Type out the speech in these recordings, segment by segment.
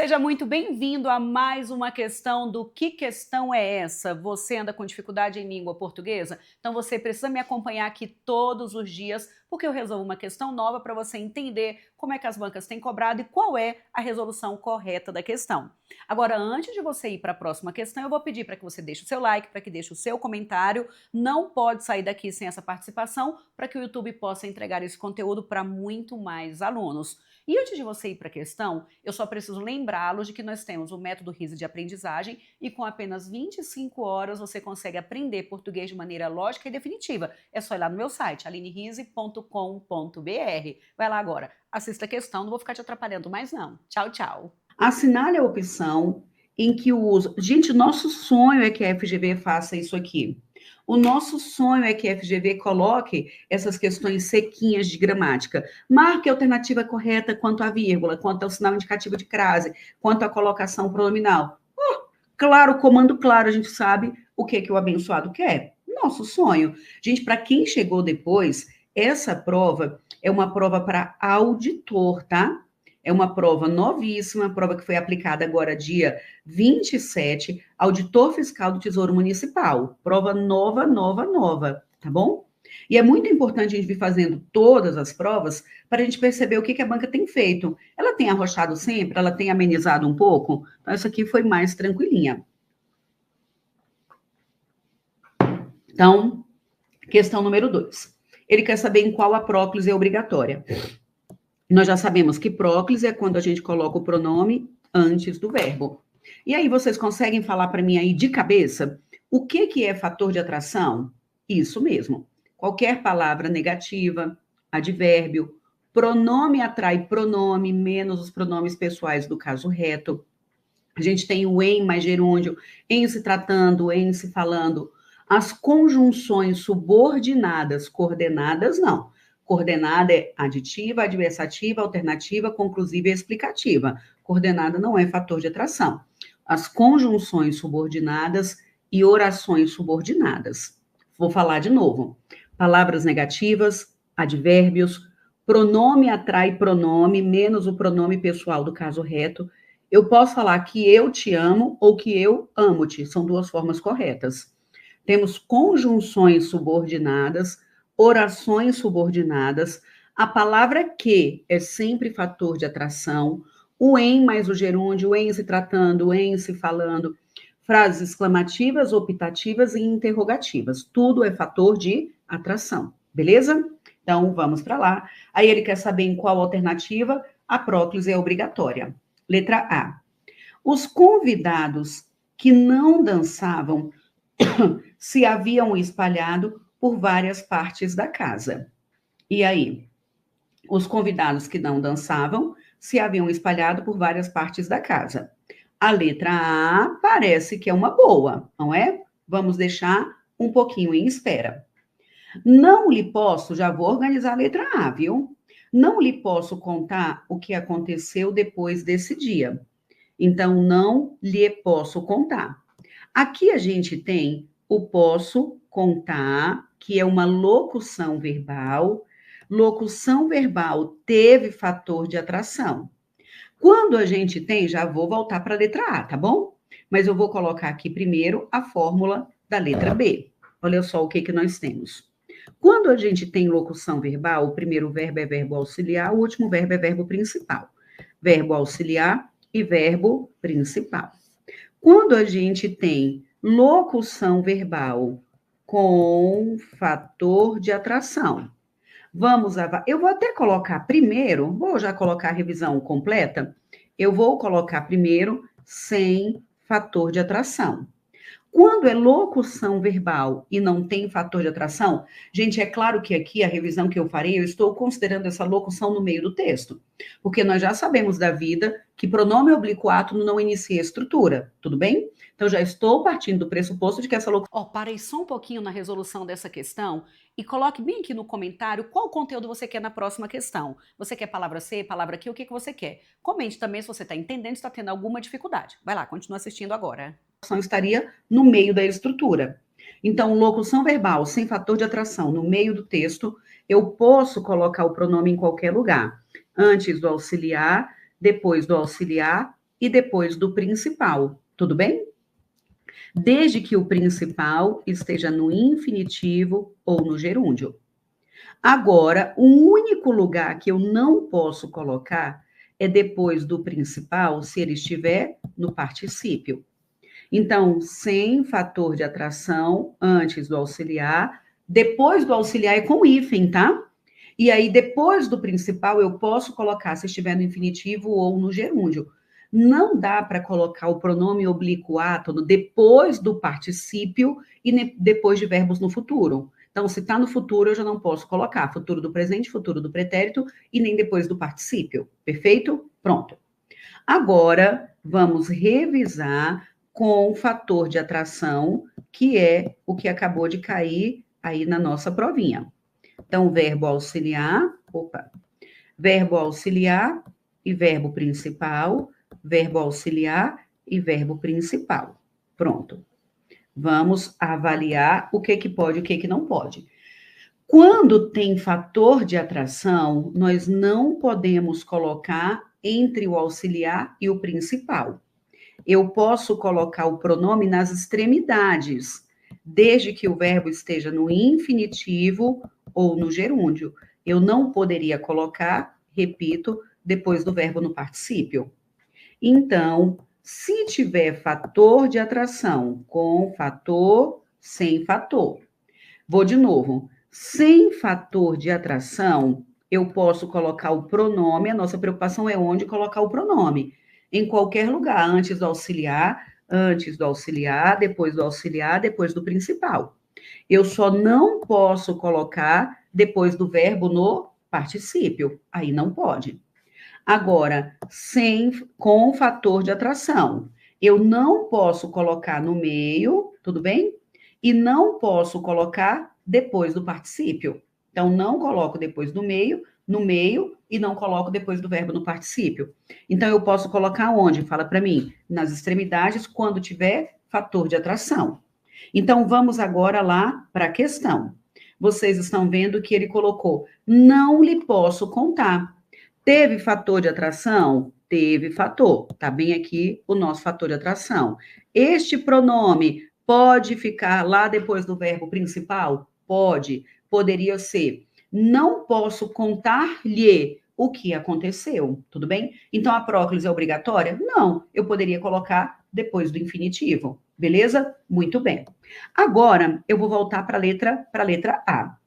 Seja muito bem-vindo a mais uma questão do Que Questão é Essa? Você anda com dificuldade em língua portuguesa? Então você precisa me acompanhar aqui todos os dias, porque eu resolvo uma questão nova para você entender como é que as bancas têm cobrado e qual é a resolução correta da questão. Agora, antes de você ir para a próxima questão, eu vou pedir para que você deixe o seu like, para que deixe o seu comentário. Não pode sair daqui sem essa participação, para que o YouTube possa entregar esse conteúdo para muito mais alunos. E antes de você ir para a questão, eu só preciso lembrá-los de que nós temos o método RISE de aprendizagem e com apenas 25 horas você consegue aprender português de maneira lógica e definitiva. É só ir lá no meu site, alinerise.com.br. Vai lá agora, assista a questão, não vou ficar te atrapalhando mais não. Tchau, tchau. Assinale a opção em que o uso... Gente, nosso sonho é que a FGV faça isso aqui. O nosso sonho é que a FGV coloque essas questões sequinhas de gramática. Marque a alternativa correta quanto à vírgula, quanto ao sinal indicativo de crase, quanto à colocação pronominal. Claro, comando claro, a gente sabe o que o abençoado quer. Nosso sonho. Gente, para quem chegou depois, essa prova é uma prova para auditor, tá? É uma prova novíssima, prova que foi aplicada agora dia 27, auditor fiscal do Tesouro Municipal. Prova nova, tá bom? E é muito importante a gente vir fazendo todas as provas para a gente perceber o que a banca tem feito. Ela tem arrochado sempre? Ela tem amenizado um pouco? Então, essa aqui foi mais tranquilinha. Então, questão número 2. Ele quer saber em qual a próclise é obrigatória. Nós já sabemos que próclise é quando a gente coloca o pronome antes do verbo. E aí vocês conseguem falar para mim aí de cabeça o que é fator de atração? Isso mesmo. Qualquer palavra negativa, advérbio, pronome atrai pronome, menos os pronomes pessoais do caso reto. A gente tem o em mais gerúndio, em se tratando, em se falando. As conjunções subordinadas, coordenadas, não. Coordenada é aditiva, adversativa, alternativa, conclusiva e explicativa. Coordenada não é fator de atração. As conjunções subordinadas e orações subordinadas. Vou falar de novo. Palavras negativas, advérbios, pronome atrai pronome, menos o pronome pessoal do caso reto. Eu posso falar que eu te amo ou que eu amo-te. São duas formas corretas. Temos conjunções subordinadas, orações subordinadas, a palavra que é sempre fator de atração, o em mais o gerúndio, o em se tratando, o em se falando, frases exclamativas, optativas e interrogativas. Tudo é fator de atração, beleza? Então, vamos para lá. Aí ele quer saber em qual alternativa a próclise é obrigatória. Letra A. Os convidados que não dançavam se haviam espalhado por várias partes da casa. E aí? Os convidados que não dançavam se haviam espalhado por várias partes da casa. A letra A parece que é uma boa, não é? Vamos deixar um pouquinho em espera. Não lhe posso, já vou organizar a letra A, viu? Não lhe posso contar o que aconteceu depois desse dia. Então, não lhe posso contar. Aqui a gente tem o posso contar, que é uma locução verbal. Locução verbal teve fator de atração. Quando a gente tem, já vou voltar para a letra A, tá bom? Mas eu vou colocar aqui primeiro a fórmula da letra B. Olha só o que nós temos. Quando a gente tem locução verbal, o primeiro verbo é verbo auxiliar, o último verbo é verbo principal. Verbo auxiliar e verbo principal. Quando a gente tem locução verbal com fator de atração, eu vou até colocar primeiro, vou já colocar a revisão completa, eu vou colocar primeiro sem fator de atração. Quando é locução verbal e não tem fator de atração, gente, é claro que aqui a revisão que eu farei, eu estou considerando essa locução no meio do texto, porque nós já sabemos da vida que pronome oblíquo átono não inicia estrutura, tudo bem? Então, já estou partindo do pressuposto de que essa locução... Parei só um pouquinho na resolução dessa questão e coloque bem aqui no comentário qual conteúdo você quer na próxima questão. Você quer palavra C, palavra Q, o que você quer? Comente também se você está entendendo, se está tendo alguma dificuldade. Vai lá, continua assistindo agora. Estaria no meio da estrutura. Então, locução verbal sem fator de atração no meio do texto, eu posso colocar o pronome em qualquer lugar. Antes do auxiliar, depois do auxiliar e depois do principal. Tudo bem? Desde que o principal esteja no infinitivo ou no gerúndio. Agora, o único lugar que eu não posso colocar é depois do principal, se ele estiver no particípio. Então, sem fator de atração, antes do auxiliar, depois do auxiliar é com hífen, tá? E aí, depois do principal, eu posso colocar se estiver no infinitivo ou no gerúndio. Não dá para colocar o pronome oblíquo átono depois do particípio e depois de verbos no futuro. Então, se está no futuro, eu já não posso colocar futuro do presente, futuro do pretérito e nem depois do particípio. Perfeito? Pronto. Agora, vamos revisar com o fator de atração, que é o que acabou de cair aí na nossa provinha. Então, verbo auxiliar e verbo principal, verbo auxiliar e verbo principal. Pronto. Vamos avaliar o que pode e o que não pode. Quando tem fator de atração, nós não podemos colocar entre o auxiliar e o principal. Eu posso colocar o pronome nas extremidades, desde que o verbo esteja no infinitivo ou no gerúndio. Eu não poderia colocar, repito, depois do verbo no particípio. Então, se tiver fator de atração com fator, sem fator. Vou de novo. Sem fator de atração, eu posso colocar o pronome, a nossa preocupação é onde colocar o pronome. Em qualquer lugar, antes do auxiliar, depois do auxiliar, depois do principal. Eu só não posso colocar depois do verbo no particípio. Aí não pode. Agora, com fator de atração, eu não posso colocar no meio, tudo bem? E não posso colocar depois do particípio. Então, não coloco depois do meio, no meio, e não coloco depois do verbo no particípio. Então, eu posso colocar onde? Fala para mim. Nas extremidades, quando tiver fator de atração. Então, vamos agora lá para a questão. Vocês estão vendo que ele colocou, não lhe posso contar. Teve fator de atração? Teve fator. Tá bem aqui o nosso fator de atração. Este pronome pode ficar lá depois do verbo principal? Pode. Poderia ser. Não posso contar-lhe o que aconteceu. Tudo bem? Então, a próclise é obrigatória? Não. Eu poderia colocar depois do infinitivo. Beleza? Muito bem. Agora, eu vou voltar para a letra A.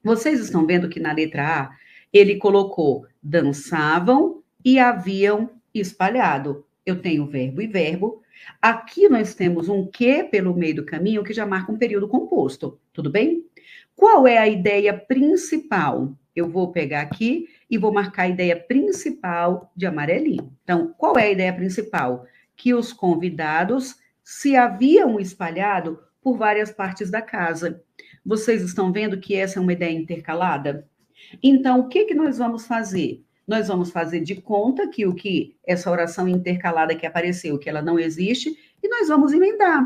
Vocês estão vendo que na letra A, ele colocou dançavam e haviam espalhado. Eu tenho verbo e verbo. Aqui nós temos um que pelo meio do caminho que já marca um período composto. Tudo bem? Qual é a ideia principal? Eu vou pegar aqui e vou marcar a ideia principal de amarelinho. Então, qual é a ideia principal? Que os convidados se haviam espalhado por várias partes da casa. Vocês estão vendo que essa é uma ideia intercalada? Então, o que nós vamos fazer? Nós vamos fazer de conta que essa oração intercalada que apareceu, que ela não existe, e nós vamos emendar.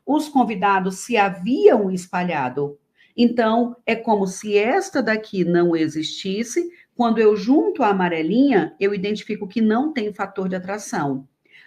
Os convidados se haviam espalhado. Então, é como se esta daqui não existisse. Quando eu junto a amarelinha, eu identifico que não tem fator de atração.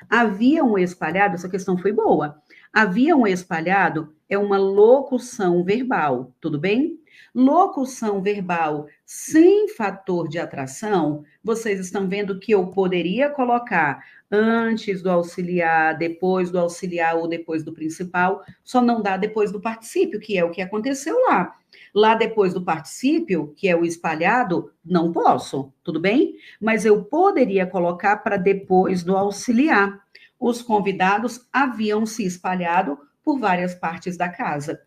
Haviam espalhado, essa questão foi boa. Haviam espalhado é uma locução verbal, tudo bem? Locução verbal sem fator de atração, vocês estão vendo que eu poderia colocar antes do auxiliar, depois do auxiliar ou depois do principal, só não dá depois do particípio, que é o que aconteceu lá. Lá depois do particípio, que é o espalhado, não posso, tudo bem? Mas eu poderia colocar para depois do auxiliar. Os convidados haviam se espalhado por várias partes da casa.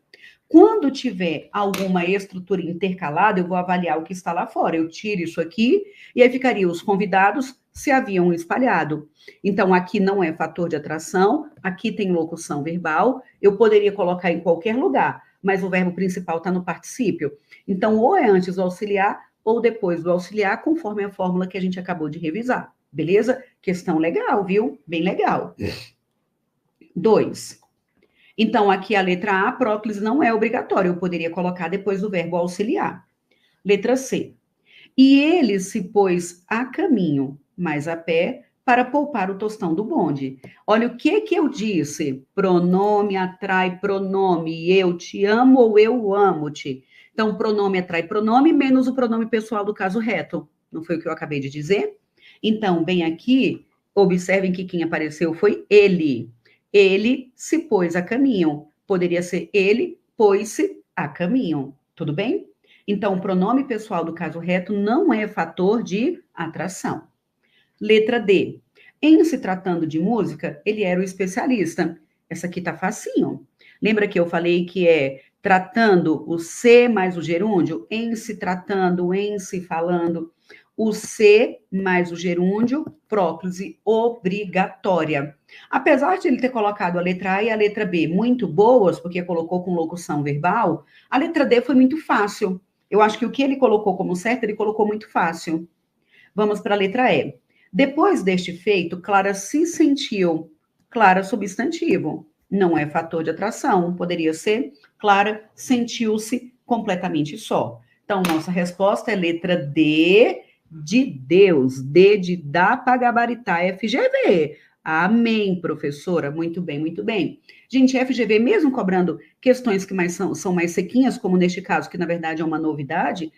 Quando tiver alguma estrutura intercalada, eu vou avaliar o que está lá fora. Eu tiro isso aqui e aí ficaria os convidados se haviam espalhado. Então, aqui não é fator de atração, aqui tem locução verbal. Eu poderia colocar em qualquer lugar, mas o verbo principal está no particípio. Então, ou é antes do auxiliar ou depois do auxiliar, conforme a fórmula que a gente acabou de revisar. Beleza? Questão legal, viu? Bem legal. 2. Então, aqui a letra A, próclise não é obrigatória. Eu poderia colocar depois do verbo auxiliar. Letra C. E ele se pôs a caminho, mas a pé, para poupar o tostão do bonde. Olha o que eu disse. Pronome atrai pronome. Eu te amo ou eu amo-te. Então, pronome atrai pronome menos o pronome pessoal do caso reto. Não foi o que eu acabei de dizer? Então, bem aqui, observem que quem apareceu foi ele. Ele se pôs a caminho. Poderia ser ele pôs-se a caminho. Tudo bem? Então, o pronome pessoal do caso reto não é fator de atração. Letra D. Em se tratando de música, ele era o especialista. Essa aqui tá facinho. Lembra que eu falei que é tratando o se mais o gerúndio? Em se tratando, em se falando. O se mais o gerúndio, próclise obrigatória. Apesar de ele ter colocado a letra A e a letra B muito boas, porque colocou com locução verbal, a letra D foi muito fácil. Eu acho que o que ele colocou como certo, ele colocou muito fácil. Vamos para a letra E. Depois deste feito, Clara se sentiu. Clara, substantivo. Não é fator de atração. Poderia ser Clara sentiu-se completamente só. Então, nossa resposta é letra D de Deus. D de dá para gabaritar FGV. Amém, professora. Muito bem, muito bem. Gente, FGV, mesmo cobrando questões que são mais sequinhas, como neste caso, que na verdade é uma novidade,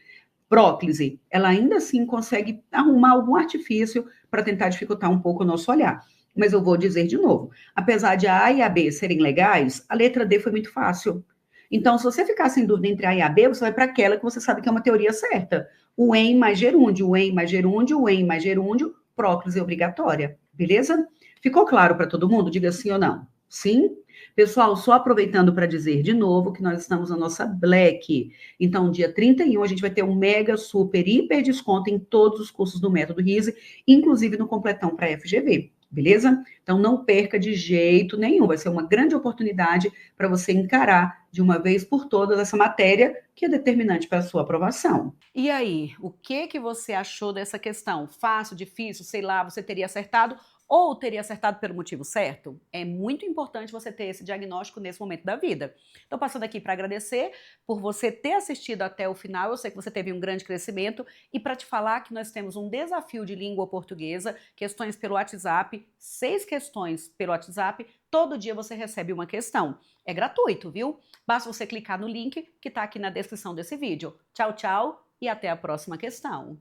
próclise, ela ainda assim consegue arrumar algum artifício para tentar dificultar um pouco o nosso olhar. Mas eu vou dizer de novo, apesar de a A e a B serem legais, a letra D foi muito fácil. Então, se você ficar sem dúvida entre A e a B, você vai para aquela que você sabe que é uma teoria certa. O em mais gerúndio, o em mais gerúndio, o em mais gerúndio, próclise obrigatória. Beleza? Ficou claro para todo mundo? Diga sim ou não. Sim? Pessoal, só aproveitando para dizer de novo que nós estamos na nossa Black. Então, dia 31, a gente vai ter um mega, super, hiper desconto em todos os cursos do Método RISE, inclusive no completão para FGV, beleza? Então, não perca de jeito nenhum. Vai ser uma grande oportunidade para você encarar de uma vez por todas essa matéria que é determinante para a sua aprovação. E aí, o que você achou dessa questão? Fácil, difícil, sei lá, você teria acertado ou teria acertado pelo motivo certo? É muito importante você ter esse diagnóstico nesse momento da vida. Então, passando aqui para agradecer por você ter assistido até o final, eu sei que você teve um grande crescimento, e para te falar que nós temos um desafio de língua portuguesa, questões pelo WhatsApp, 6 questões pelo WhatsApp, todo dia você recebe uma questão. É gratuito, viu? Basta você clicar no link que está aqui na descrição desse vídeo. Tchau, tchau e até a próxima questão.